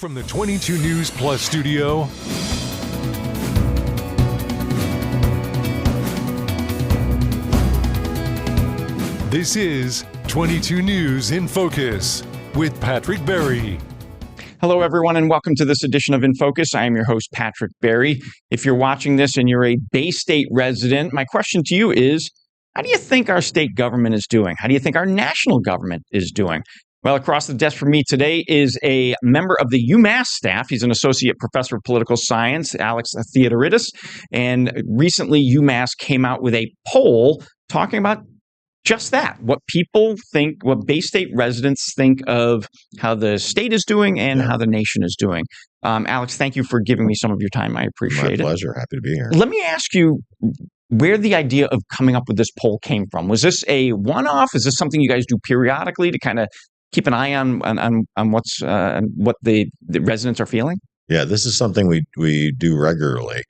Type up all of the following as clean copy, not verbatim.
From the 22 News Plus studio, this is 22 News in Focus with Patrick Berry. Hello, everyone, and welcome to this edition of InFocus. I am your host, Patrick Berry. If you're watching this and you're a Bay State resident, my question to you is, how do you think our state government is doing? How do you think our national government is doing? Well, across the desk from me today is a member of the UMass staff. He's an associate professor of political science, Alex Theodoridis. And recently, UMass came out with a poll talking about just that, what people think, what Bay State residents think of how the state is doing and how the nation is doing. Alex, thank you for giving me some of your time. I appreciate it. My pleasure. Happy to be here. Let me ask you where the idea of coming up with this poll came from. Was this a one-off? Is this something you guys do periodically to kind of keep an eye on what's what the residents are feeling? Yeah, this is something we do regularly.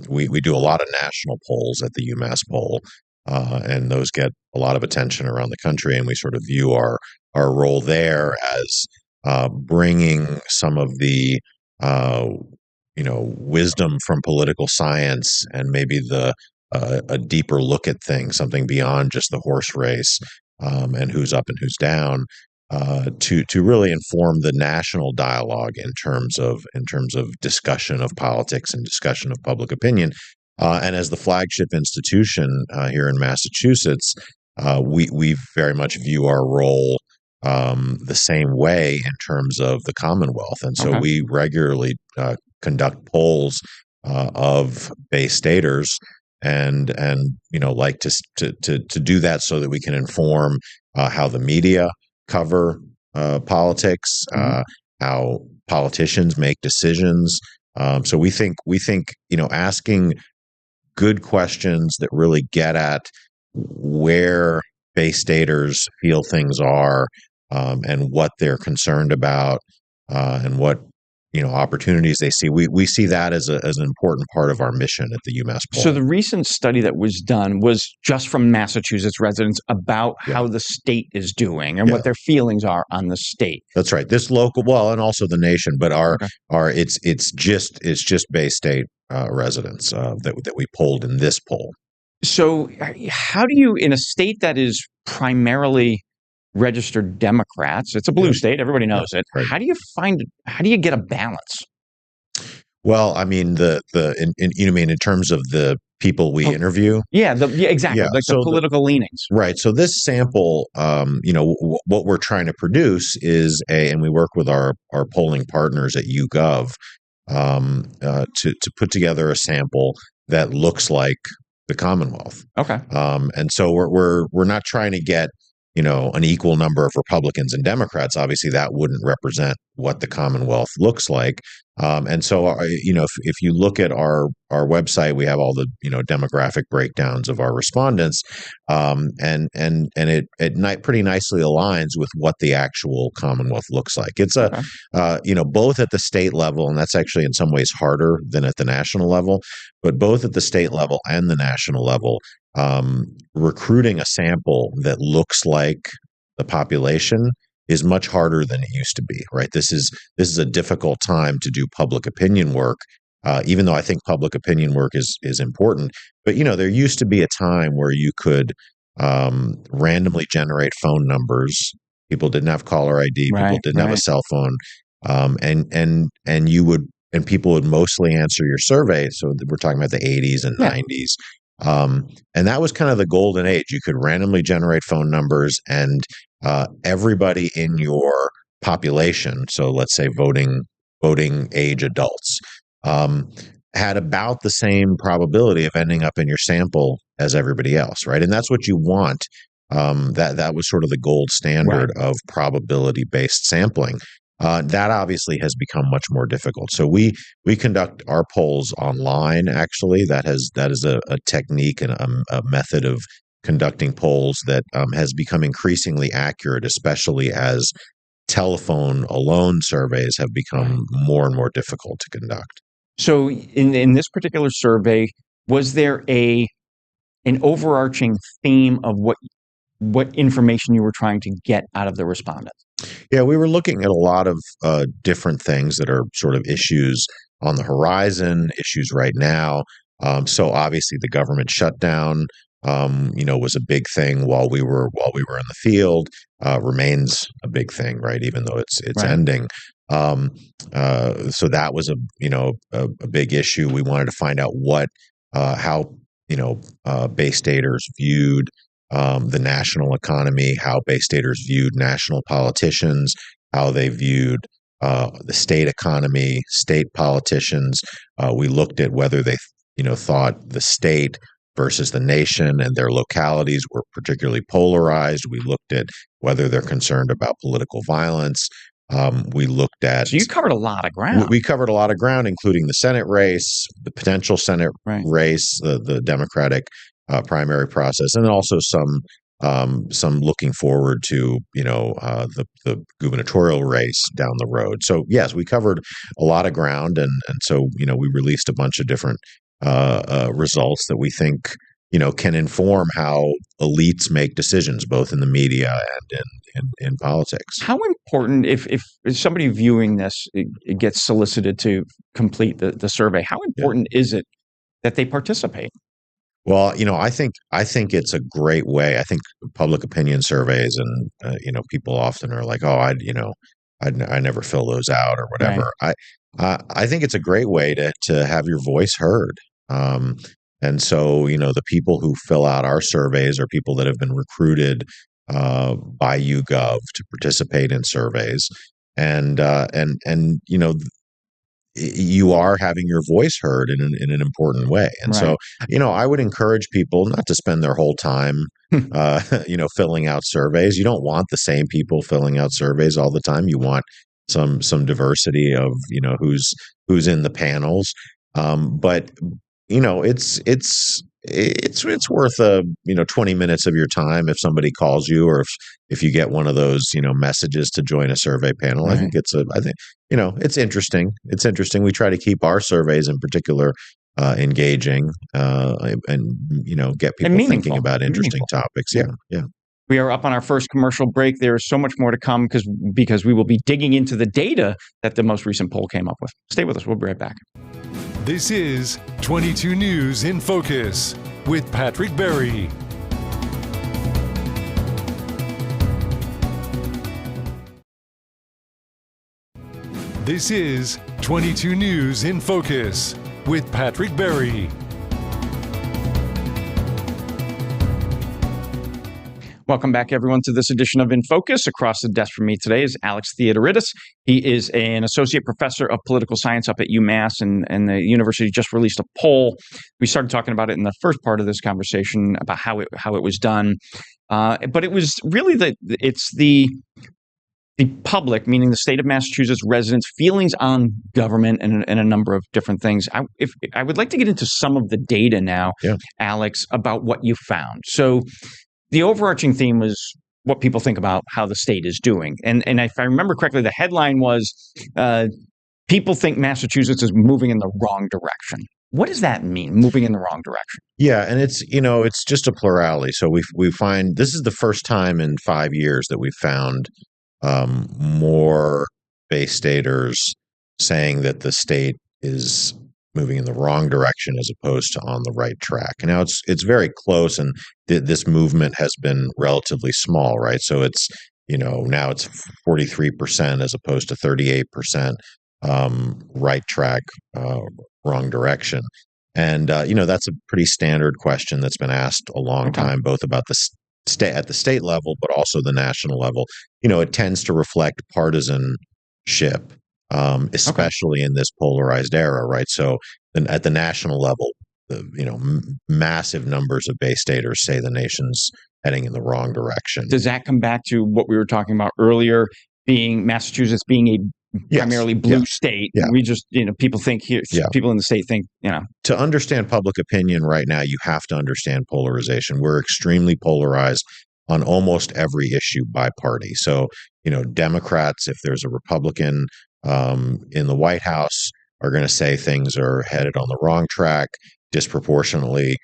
We do a lot of national polls at the UMass poll, and those get a lot of attention around the country. And we sort of view our role there as bringing some of the wisdom from political science and maybe a deeper look at things, something beyond just the horse race. And who's up and who's down, to really inform the national dialogue in terms of discussion of politics and discussion of public opinion. And as the flagship institution here in Massachusetts, we very much view our role the same way in terms of the Commonwealth, and so we regularly conduct polls of Bay Staters. And like to do that so that we can inform how the media cover politics, how politicians make decisions. So we think asking good questions that really get at where Bay Staters feel things are, and what they're concerned about, and what opportunities they see. We see that as an important part of our mission at the UMass poll. So the recent study that was done was just from Massachusetts residents about how the state is doing and what their feelings are on the state. That's right. This local, well, and also the nation, but it's just Bay State residents that we polled in this poll. So how do you, in a state that is primarily registered Democrats, it's a blue state, everybody knows it. Right. How do you get a balance? Well, I mean, in terms of the people we interview? Exactly. The political leanings. Right. So this sample, what we're trying to produce is and we work with our polling partners at YouGov to put together a sample that looks like the Commonwealth. Okay. And so we're not trying to get an equal number of Republicans and Democrats. Obviously, that wouldn't represent what the Commonwealth looks like. And so, if you look at our website, we have all the demographic breakdowns of our respondents, and it pretty nicely aligns with what the actual Commonwealth looks like. It's both at the state level, and that's actually in some ways harder than at the national level, but both at the state level and the national level. Recruiting a sample that looks like the population is much harder than it used to be, right? This is a difficult time to do public opinion work, even though I think public opinion work is important. But there used to be a time where you could randomly generate phone numbers. People didn't have caller ID. People didn't have a cell phone, and people would mostly answer your survey. So we're talking about the 80s and 90s. And that was kind of the golden age. You could randomly generate phone numbers, and everybody in your population, so let's say voting age adults, had about the same probability of ending up in your sample as everybody else, right? And that's what you want. That was sort of the gold standard of probability-based sampling. That obviously has become much more difficult. So we conduct our polls online. Actually, that is a technique and a method of conducting polls that has become increasingly accurate, especially as telephone alone surveys have become more and more difficult to conduct. So in this particular survey, was there an overarching theme of what information you were trying to get out of the respondents? Yeah, we were looking at a lot of different things that are sort of issues on the horizon, issues right now. So obviously, the government shutdown, was a big thing while we were in the field. Remains a big thing, right? Even though it's Right. ending. So that was a big issue. We wanted to find out how Bay Staters viewed the national economy, how Bay Staters viewed national politicians, how they viewed the state economy, state politicians. We looked at whether they, thought the state versus the nation and their localities were particularly polarized. We looked at whether they're concerned about political violence. We looked at. So you covered a lot of ground. We covered a lot of ground, including the Senate race, the potential Senate Right. race, the Democratic primary process, and then also some looking forward to the gubernatorial race down the road. So yes, we covered a lot of ground, and so we released a bunch of different results that we think can inform how elites make decisions, both in the media and in politics. How important, if somebody viewing this it gets solicited to complete the survey, how important is it that they participate? Well, I think it's a great way. I think public opinion surveys, and people often are like, "Oh, I never fill those out or whatever." Right. I think it's a great way to have your voice heard. And so, the people who fill out our surveys are people that have been recruited by YouGov to participate in surveys, and you are having your voice heard in an important way. And Right. so, I would encourage people not to spend their whole time, filling out surveys. You don't want the same people filling out surveys all the time. You want some diversity of, who's in the panels. But it's worth 20 minutes of your time if somebody calls you, or if you get one of those messages to join a survey panel. Right. I think it's interesting. It's interesting. We try to keep our surveys in particular engaging, and get people thinking about interesting topics. Yeah. We are up on our first commercial break. There is so much more to come because we will be digging into the data that the most recent poll came up with. Stay with us. We'll be right back. This is 22 News in Focus with Patrick Berry. This is 22 News in Focus with Patrick Berry. Welcome back, everyone, to this edition of InFocus. Across the desk from me today is Alex Theodoridis. He is an associate professor of political science up at UMass, and the university just released a poll. We started talking about it in the first part of this conversation about how it was done, but it was really the public, meaning the state of Massachusetts residents' feelings on government and a number of different things. I would like to get into some of the data now, Alex, about what you found. So the overarching theme was what people think about how the state is doing. And if I remember correctly, the headline was, people think Massachusetts is moving in the wrong direction. What does that mean, moving in the wrong direction? Yeah, and it's just a plurality. So we find this is the first time in 5 years that we've found more Bay Staters saying that the state is moving in the wrong direction as opposed to on the right track. Now it's very close, and this movement has been relatively small, right? So it's now it's 43% as opposed to 38% right track, wrong direction. And that's a pretty standard question that's been asked a long time, both about the state at the state level, but also the national level. It tends to reflect partisanship. Especially in this polarized era, right? So at the national level, massive numbers of Bay Staters say the nation's heading in the wrong direction. Does that come back to what we were talking about earlier, being Massachusetts being a primarily blue state? Yeah. We just, people think here, people in the state think, To understand public opinion right now, you have to understand polarization. We're extremely polarized on almost every issue by party. So, Democrats, if there's a Republican in the White House, are going to say things are headed on the wrong track. Disproportionately,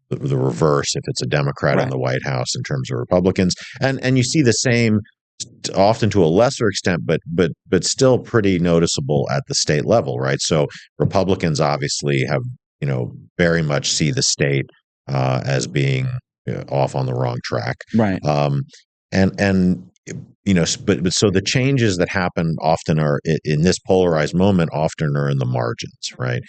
the reverse if it's a Democrat in the White House in terms of Republicans. And you see the same often to a lesser extent, but still pretty noticeable at the state level, right? So Republicans obviously have, very much see the state as being off on the wrong track, Right. And but so the changes that happen often are in this polarized moment often are in the margins, right?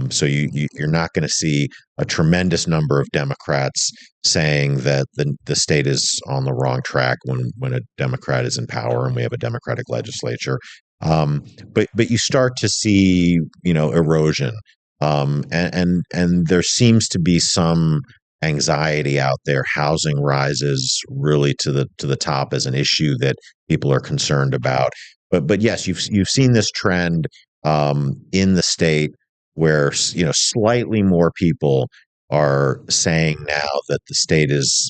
So you're not going to see a tremendous number of Democrats saying that the state is on the wrong track when a Democrat is in power and we have a Democratic legislature. But you start to see erosion, and there seems to be some anxiety out there. Housing rises really to the top as an issue that people are concerned about. But yes, you've seen this trend in the state where slightly more people are saying now that the state is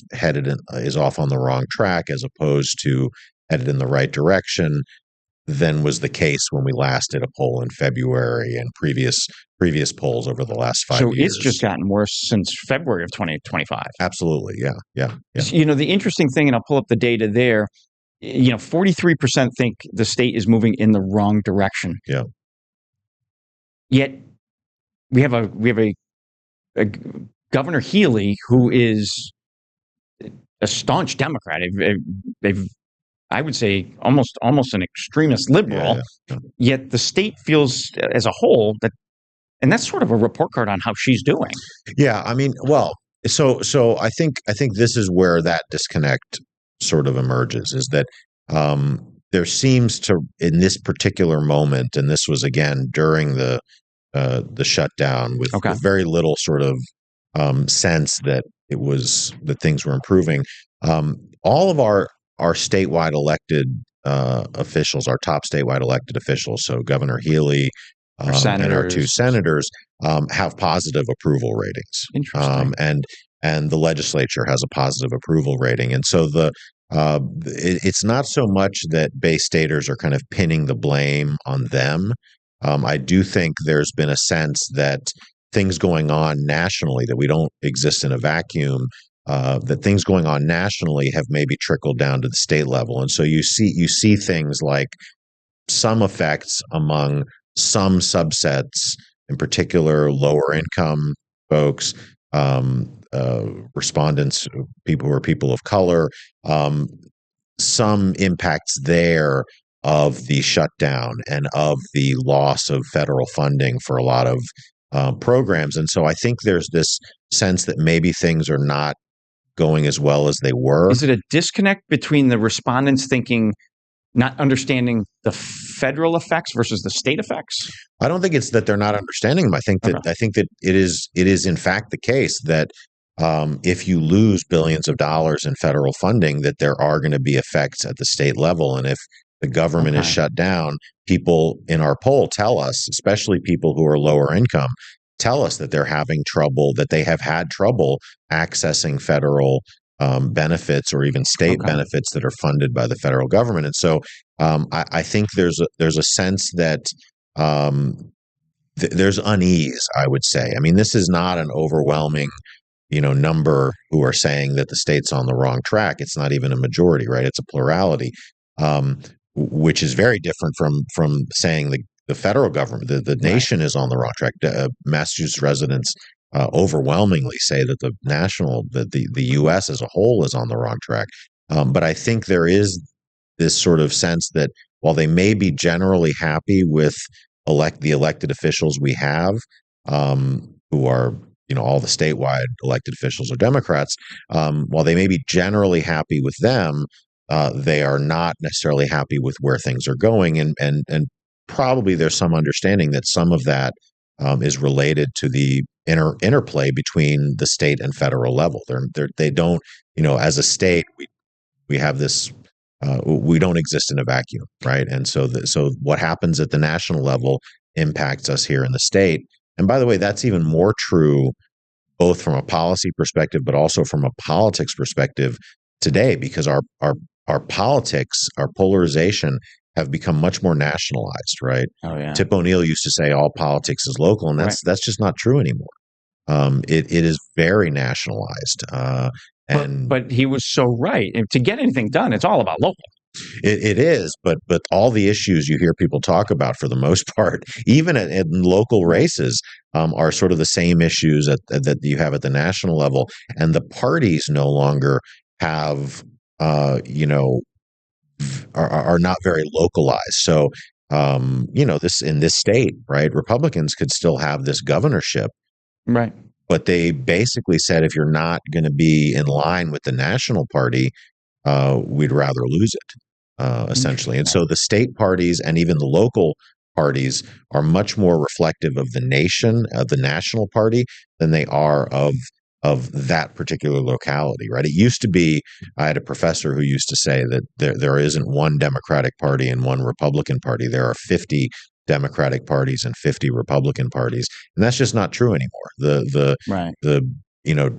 is off on the wrong track as opposed to headed in the right direction than was the case when we last did a poll in February and previous polls over the last 5 So years. it's just gotten worse since February of 2025. Absolutely, yeah. The interesting thing, and I'll pull up the data there. 43% think the state is moving in the wrong direction. Yeah. Yet we have a Governor Healy who is a staunch Democrat. I would say almost an extremist liberal. Yeah. Yet the state feels as a whole and that's sort of a report card on how she's doing. Yeah, I mean, well, so I think this is where that disconnect sort of emerges, is that there seems to, in this particular moment, and this was again during the shutdown with very little sort of sense that things were improving. All of our statewide elected officials, our top statewide elected officials, so Governor Healy and our two senators, have positive approval ratings. Interesting. And the legislature has a positive approval rating. And so it's not so much that Bay Staters are kind of pinning the blame on them. I do think there's been a sense that things going on nationally, that we don't exist in a vacuum, that things going on nationally have maybe trickled down to the state level. And so you see things like some effects among some subsets, in particular lower income folks, respondents, people who are people of color, some impacts there of the shutdown and of the loss of federal funding for a lot of programs. And so I think there's this sense that maybe things are not going as well as they were. Is it a disconnect between the respondents thinking, not understanding the federal effects versus the state effects? I don't think it's that they're not understanding them. I think that it is in fact the case that if you lose billions of dollars in federal funding, that there are going to be effects at the state level. And if the government is shut down, people in our poll tell us, especially people who are lower income, tell us that they're having trouble, that they have had trouble accessing federal benefits or even state benefits that are funded by the federal government. And so I think there's a sense that there's unease, I would say. I mean, this is not an overwhelming number who are saying that the state's on the wrong track. It's not even a majority, right? It's a plurality, which is very different from saying the federal government, the nation is on the wrong track. Massachusetts residents overwhelmingly say that the U.S. as a whole is on the wrong track. But I think there is this sort of sense that while they may be generally happy with the elected officials we have, who are all the statewide elected officials are Democrats, while they may be generally happy with them, they are not necessarily happy with where things are going, and probably there's some understanding that some of that is related to the interplay between the state and federal level. They don't, as a state, we have this. We don't exist in a vacuum, right? And so what happens at the national level impacts us here in the state. And by the way, that's even more true both from a policy perspective, but also from a politics perspective today, because our politics, our polarization have become much more nationalized, right? Oh, yeah. Tip O'Neill used to say all politics is local, and that's just not true anymore. It is very nationalized. But he was so right. And to get anything done, it's all about local. It is, but all the issues you hear people talk about, for the most part, even in local races, are sort of the same issues that you have at the national level, and the parties no longer have, you know, are not very localized. So, this in this state, right? Republicans could still have this governorship, Right. but they basically said if you're not going to be in line with the national party, we'd rather lose it, essentially. And so the state parties and even the local parties are much more reflective of the nation, of the national party, than they are of that particular locality, right? It used to be, I had a professor who used to say that there isn't one Democratic Party and one Republican Party. There are 50 Democratic parties and 50 Republican parties. And that's just not true anymore. Right. The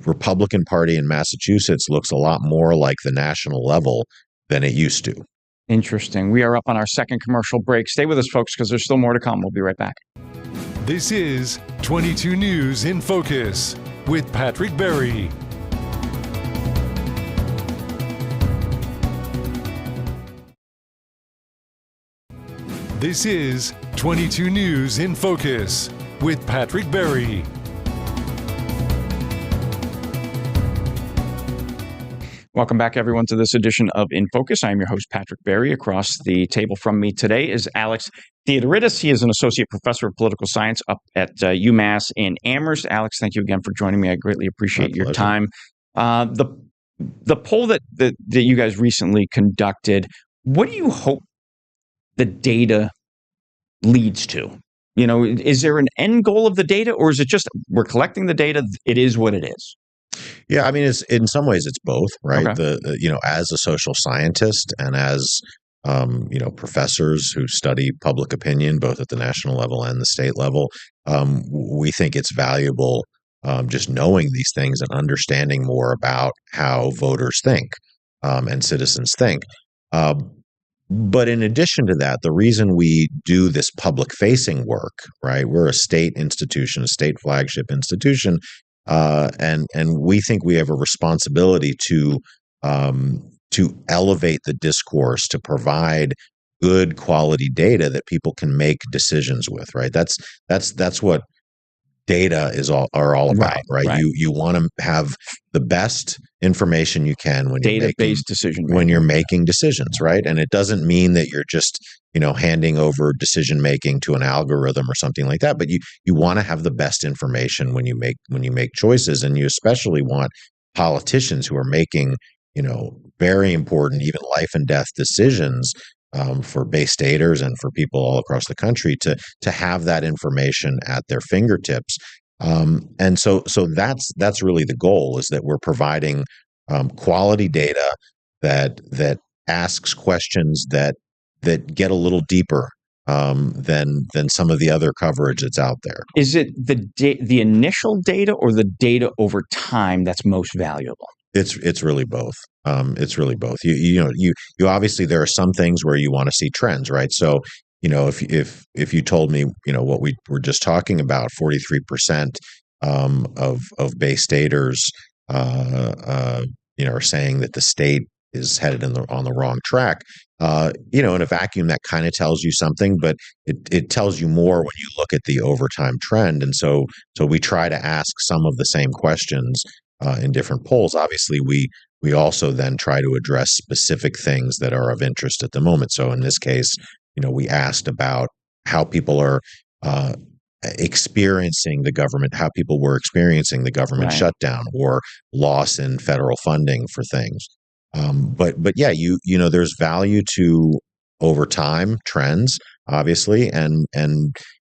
Republican Party in Massachusetts looks a lot more like the national level than it used to. Interesting. We are up on our second commercial break. Stay with us, folks, because there's still more to come. We'll be right back. This is 22 News in Focus with Patrick Berry. This is 22 News in Focus with Patrick Berry. Welcome back, everyone, to this edition of In Focus. I am your host, Patrick Berry. Across the table from me today is Alex Theodoridis. He is an associate professor of political science up at UMass in Amherst. Alex, thank you again for joining me. I greatly appreciate your time. The poll that you guys recently conducted, what do you hope the data leads to? You know, is there an end goal of the data, or is it just we're collecting the data, it is what it is? Yeah, I mean, it's in some ways it's both, right? Okay. As a social scientist and as professors who study public opinion, both at the national level and the state level, we think it's valuable just knowing these things and understanding more about how voters think and citizens think. But in addition to that, the reason we do this public-facing work, right? We're a state institution, a state flagship institution. And we think we have a responsibility to elevate the discourse, to provide good quality data that people can make decisions with, right? That's what data are all about, right? You want to have the best information you can when you're making decisions, right? And it doesn't mean that you're just handing over decision making to an algorithm or something like that, but you want to have the best information when you make choices, and you especially want politicians who are making very important, even life and death decisions for Bay Staters and for people all across the country to have that information at their fingertips. And so that's really the goal, is that we're providing quality data that asks questions that get a little deeper than some of the other coverage that's out there. Is it the initial data or the data over time that's most valuable? It's really both. It's really both. You obviously, there are some things where you want to see trends, right? So, if you told me, what we were just talking about, 43% of Bay Staters, are saying that the state is headed on the wrong track. In a vacuum, that kind of tells you something, but it tells you more when you look at the overtime trend. And so we try to ask some of the same questions in different polls. Obviously, we also then try to address specific things that are of interest at the moment. So in this case, we asked about how people are experiencing the government, how people were experiencing the government shutdown or loss in federal funding for things. But yeah, there's value to overtime trends, obviously, and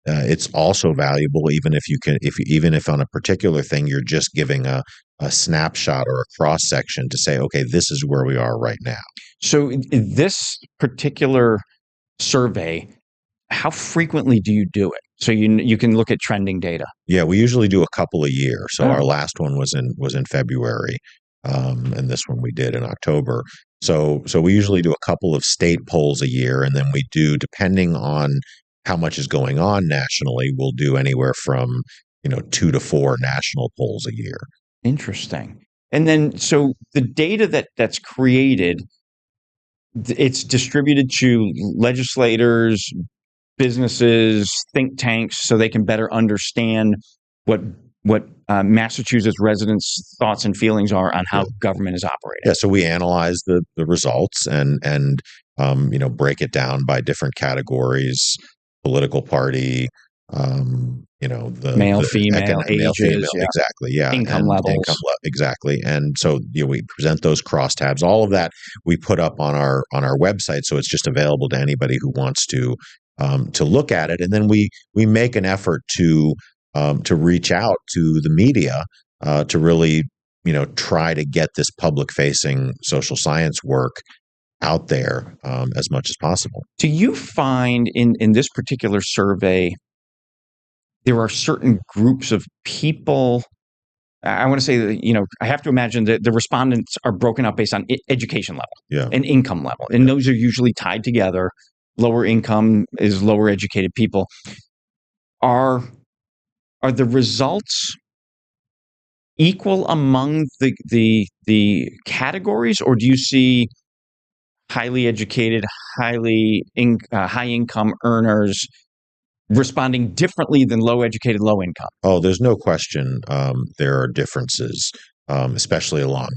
it's also valuable even if on a particular thing you're just giving a snapshot or a cross section to say, okay, this is where we are right now. So this particular survey, how frequently do you do it? So you can look at trending data. Yeah, we usually do a couple a year. So our last one was in February, and this one we did in October. So we usually do a couple of state polls a year, and then we do, depending on how much is going on nationally, we'll do anywhere from 2 to 4 national polls a year. Interesting. And then, so the data that's created, it's distributed to legislators, businesses, think tanks, so they can better understand what Massachusetts residents' thoughts and feelings are on how government is operating. Yeah, so we analyze the results and break it down by different categories: political party, the male, female, male, female, ages, exactly, yeah, income levels, exactly. And so we present those crosstabs. All of that we put up on our website, so it's just available to anybody who wants to look at it. And then we make an effort to reach out to the media to really try to get this public facing social science work out there as much as possible. Do you find in this particular survey there are certain groups of people? I want to say that, I have to imagine that the respondents are broken up based on education level and income level, and those are usually tied together. Lower income is lower educated people. Are the results equal among the categories, or do you see highly educated, high income earners responding differently than low educated, low income? Oh, there's no question. There are differences, especially along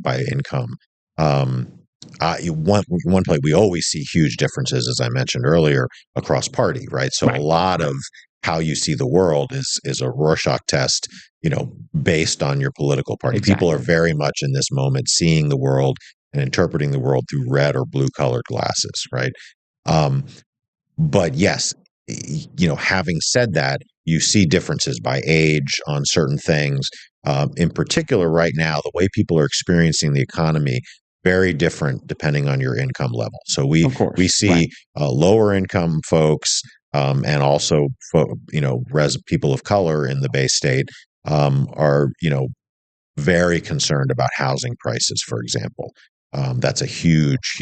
by income. One place we always see huge differences, as I mentioned earlier, across party, right? So a lot of how you see the world is a Rorschach test, based on your political party. Exactly. People are very much in this moment seeing the world and interpreting the world through red or blue colored glasses, right? But yes, having said that, you see differences by age on certain things. In particular, right now, the way people are experiencing the economy, very different depending on your income level. So we see lower income folks and also people of color in the Bay State are very concerned about housing prices, for example. That's a huge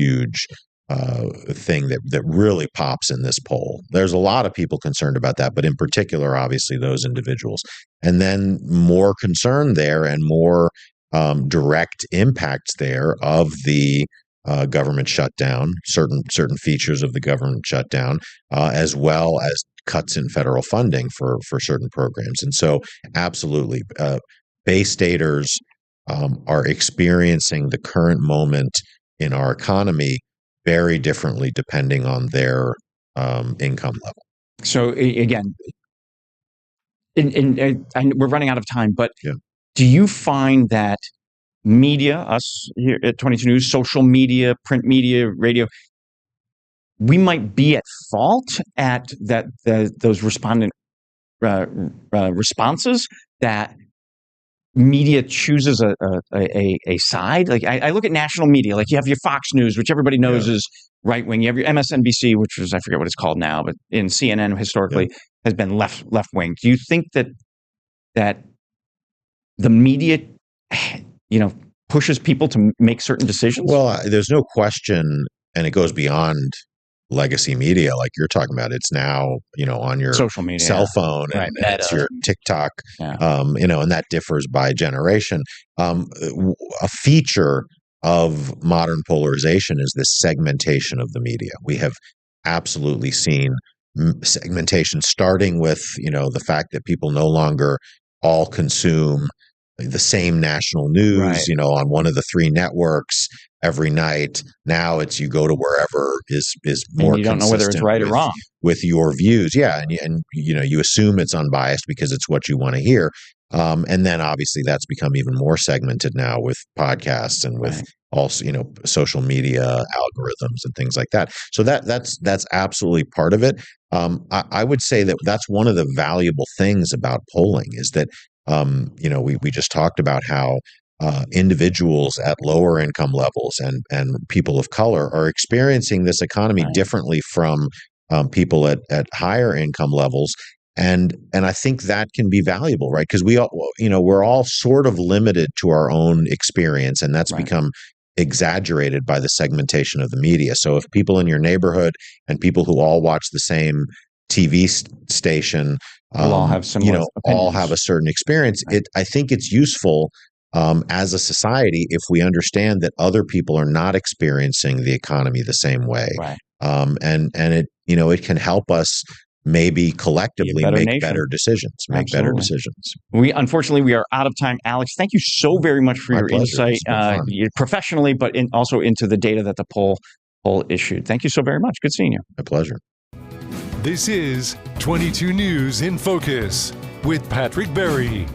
thing that really pops in this poll. There's a lot of people concerned about that, but in particular, obviously, those individuals. And then more concern there and more direct impacts there of the government shutdown, certain features of the government shutdown, as well as cuts in federal funding for certain programs. And so, absolutely, Bay Staters are experiencing the current moment in our economy very differently depending on their income level. So again, and we're running out of time, but do you find that media, us here at 22 News, social media, print media, radio, we might be at fault at those respondent responses that media chooses a side? Like I look at national media, like you have your Fox News, which everybody knows is right wing. You have your MSNBC, which is, I forget what it's called now, but in CNN historically has been left wing. Do you think that the media, pushes people to make certain decisions? Well, there's no question, and it goes beyond legacy media, like you're talking about. It's now, on your social media, cell phone, and it's your TikTok, and that differs by generation. A feature of modern polarization is this segmentation of the media. We have absolutely seen segmentation, starting with, the fact that people no longer all consume the same national news, on one of the three networks every night. Now it's you go to wherever is more. And you don't know whether it's right or wrong with your views. Yeah, and you assume it's unbiased because it's what you want to hear. And then obviously that's become even more segmented now with podcasts and with also social media algorithms and things like that. So that's absolutely part of it. I would say that that's one of the valuable things about polling is that we just talked about how individuals at lower income levels and people of color are experiencing this economy differently from people at higher income levels. And I think that can be valuable, right? Because we're all sort of limited to our own experience, and that's become exaggerated by the segmentation of the media. So if people in your neighborhood and people who all watch the same TV station, all have similar opinions. all have a certain experience. I think it's useful as a society, if we understand that other people are not experiencing the economy the same way, Right. and it it can help us maybe collectively make nation. better decisions, Unfortunately, we are out of time. Alex, thank you so very much for My your pleasure. insight, professionally, but also into the data that the poll issued. Thank you so very much. Good seeing you. My pleasure. This is 22 News in Focus with Patrick Berry.